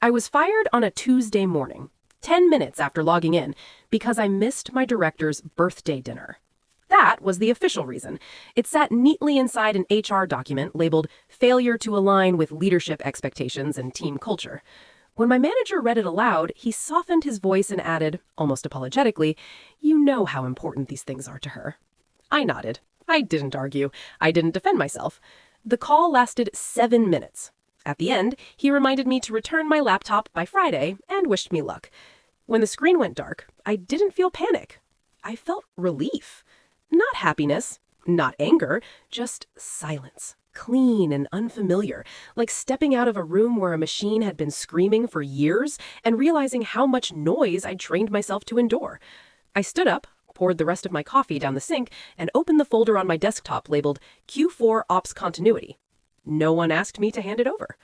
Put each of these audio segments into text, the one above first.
I was fired on a Tuesday morning, 10 minutes after logging in, because I missed my director's birthday dinner. That was the official reason. It sat neatly inside an HR document labeled Failure to Align with Leadership Expectations and Team Culture. When my manager read it aloud, he softened his voice and added, almost apologetically, "You know how important these things are to her." I nodded. I didn't argue. I didn't defend myself. The call lasted 7 minutes. At the end, he reminded me to return my laptop by Friday and wished me luck. When the screen went dark, I didn't feel panic. I felt relief. Not happiness, not anger, just silence. Clean and unfamiliar, like stepping out of a room where a machine had been screaming for years and realizing how much noise I'd trained myself to endure. I stood up, poured the rest of my coffee down the sink, and opened the folder on my desktop labeled Q4 Ops Continuity. No one asked me to hand it over.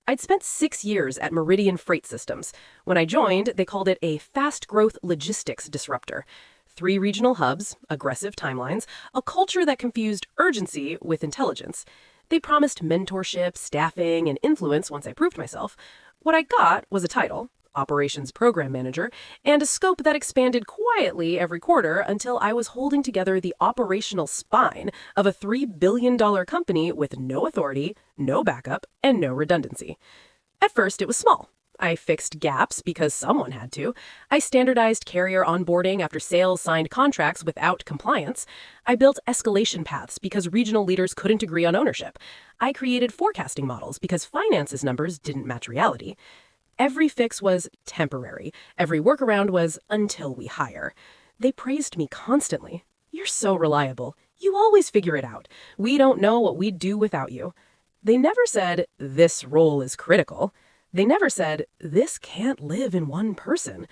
I'd spent 6 years at Meridian Freight Systems. When I joined, they called it a fast-growth logistics disruptor. 3 regional hubs, aggressive timelines, a culture that confused urgency with intelligence. They promised mentorship, staffing, and influence once I proved myself. What I got was a title, Operations Program Manager, and a scope that expanded quietly every quarter until I was holding together the operational spine of a $3 billion company with no authority, no backup, and no redundancy. At first, it was small. I fixed gaps because someone had to. I standardized carrier onboarding after sales signed contracts without compliance. I built escalation paths because regional leaders couldn't agree on ownership. I created forecasting models because finance's numbers didn't match reality. Every fix was temporary. Every workaround was until we hire. They praised me constantly. "You're so reliable. You always figure it out. We don't know what we'd do without you." They never said, "This role is critical." They never said, "This can't live in one person."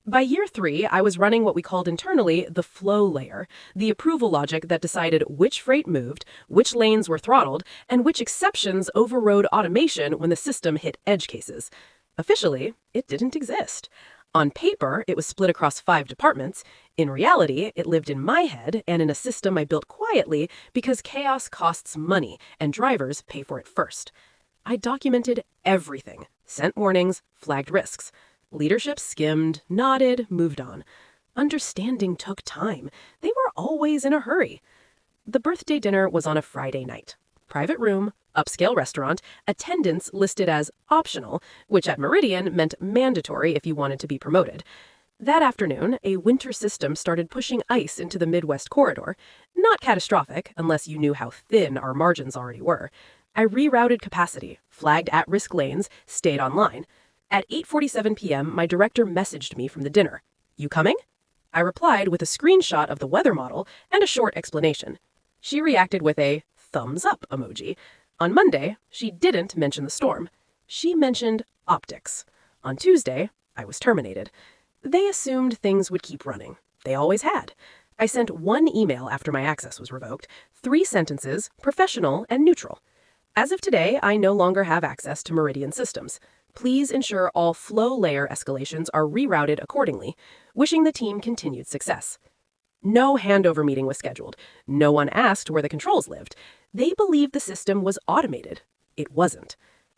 By year 3, I was running what we called internally the flow layer, the approval logic that decided which freight moved, which lanes were throttled, and which exceptions overrode automation when the system hit edge cases. Officially, it didn't exist. On paper, it was split across 5 departments. In reality, it lived in my head and in a system I built quietly because chaos costs money and drivers pay for it first. I documented everything, sent warnings, flagged risks. Leadership skimmed, nodded, moved on. Understanding took time. They were always in a hurry. The birthday dinner was on a Friday night. Private room, upscale restaurant, attendance listed as optional, which at Meridian meant mandatory if you wanted to be promoted. That afternoon, a winter system started pushing ice into the Midwest corridor. Not catastrophic, unless you knew how thin our margins already were. I rerouted capacity, flagged at-risk lanes, stayed online. At 8:47 p.m., my director messaged me from the dinner. "You coming?" I replied with a screenshot of the weather model and a short explanation. She reacted with a thumbs up emoji. On Monday, she didn't mention the storm. She mentioned optics. On Tuesday, I was terminated. They assumed things would keep running. They always had. I sent 1 email after my access was revoked, 3 sentences, professional and neutral. As of today, I no longer have access to Meridian systems. Please ensure all flow layer escalations are rerouted accordingly. Wishing the team continued success. No handover meeting was scheduled. No one asked where the controls lived. They believed the system was automated. It wasn't.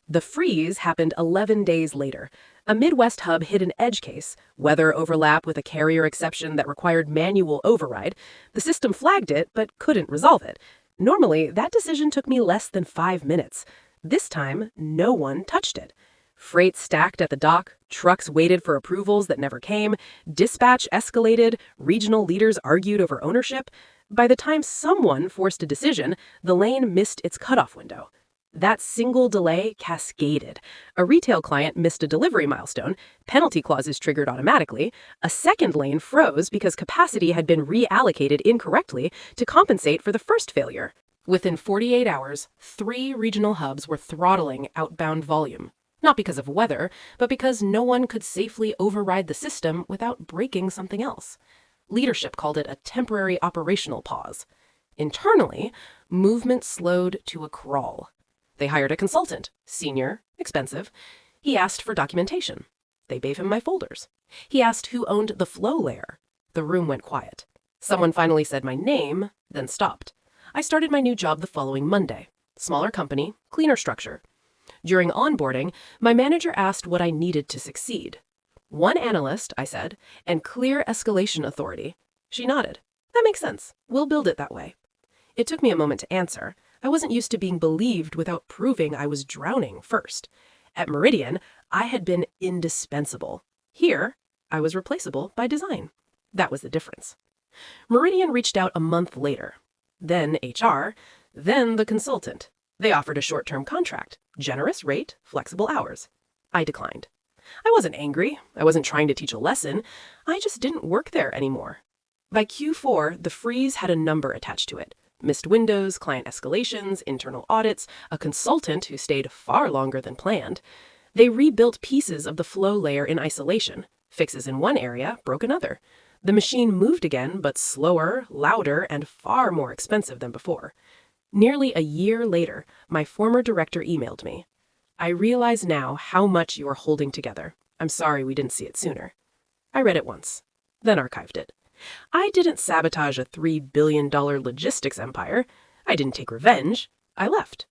The freeze happened 11 days later. A Midwest hub hit an edge case, weather overlap with a carrier exception that required manual override. The system flagged it, but couldn't resolve it. Normally, that decision took me less than 5 minutes. This time, no one touched it. Freight stacked at the dock, trucks waited for approvals that never came, dispatch escalated, regional leaders argued over ownership. By the time someone forced a decision, the lane missed its cutoff window. That single delay cascaded. A retail client missed a delivery milestone, penalty clauses triggered automatically, a second lane froze because capacity had been reallocated incorrectly to compensate for the first failure. Within 48 hours, 3 regional hubs were throttling outbound volume. Not because of weather, but because no one could safely override the system without breaking something else. Leadership called it a temporary operational pause. Internally, movement slowed to a crawl. They hired a consultant, senior, expensive. He asked for documentation. They gave him my folders. He asked who owned the flow layer. The room went quiet. Someone finally said my name, then stopped. I started my new job the following Monday. Smaller company, cleaner structure. During onboarding, my manager asked what I needed to succeed. One analyst, I said, and clear escalation authority. She nodded. That makes sense. We'll build it that way. It took me a moment to answer. I wasn't used to being believed without proving I was drowning first. At Meridian, I had been indispensable. Here, I was replaceable by design. That was the difference. Meridian reached out a month later. Then HR, then the consultant. They offered a short-term contract, generous rate, flexible hours. I declined. I wasn't angry. I wasn't trying to teach a lesson. I just didn't work there anymore. By Q4, the freeze had a number attached to it. Missed windows, client escalations, internal audits, a consultant who stayed far longer than planned. They rebuilt pieces of the flow layer in isolation. Fixes in one area broke another. The machine moved again, but slower, louder, and far more expensive than before. Nearly a year later, my former director emailed me. I realize now how much you are holding together. I'm sorry we didn't see it sooner. I read it once, then archived it. I didn't sabotage a $3 billion logistics empire. I didn't take revenge. I left.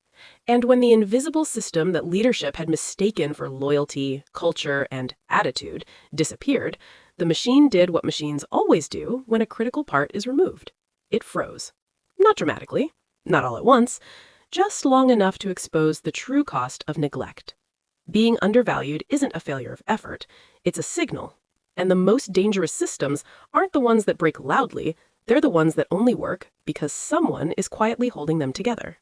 And when the invisible system that leadership had mistaken for loyalty, culture, and attitude disappeared, the machine did what machines always do when a critical part is removed. It froze. Not dramatically, not all at once, just long enough to expose the true cost of neglect. Being undervalued isn't a failure of effort, it's a signal. And the most dangerous systems aren't the ones that break loudly, they're the ones that only work because someone is quietly holding them together.